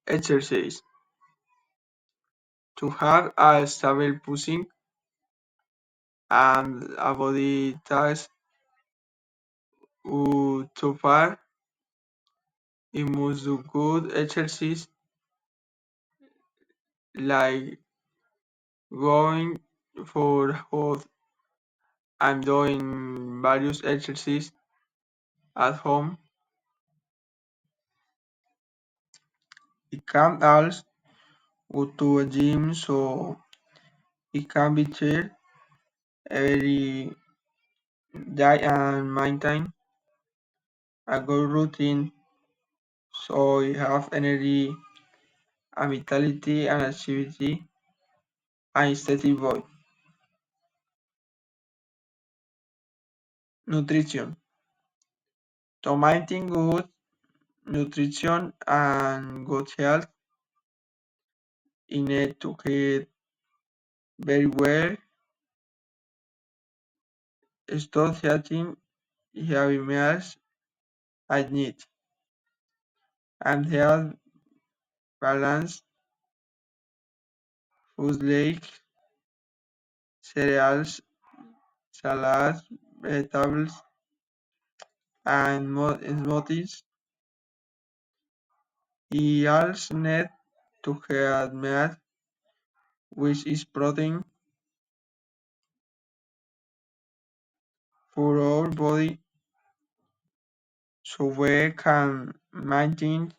Exercise. To have a stable pushing and a body task too far, you must do good exercise like going for hot and doing various exercises at home. It can also go to a gym so it can be shared every day and maintain a good routine so you have energy and vitality and activity and aesthetic body. Nutrition. To maintain good nutrition and good health, you need to eat very well, stop eating heavy meals at night, and have balanced foods like cereals, salads, vegetables, and smoothies. You also need to have meat, which is protein for our body so we can maintain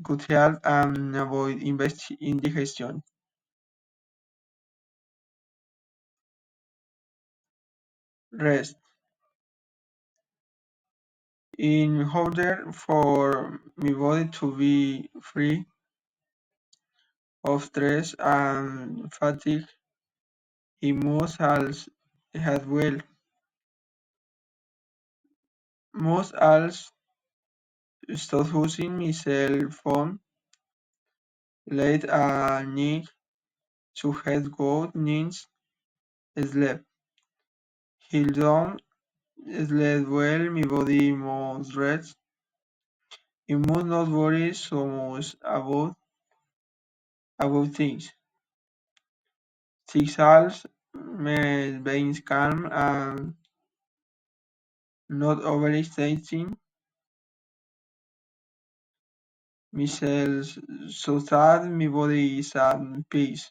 good health and avoid indigestion. Rest. In order for my body to be free of stress and fatigue, it must also as well must also stop using my cell phone late at night to get good night's sleep. If don't sleep well, my body must rest. It must not worry so much about things. Six hours may be calm and not overstating myself so that my body is at peace.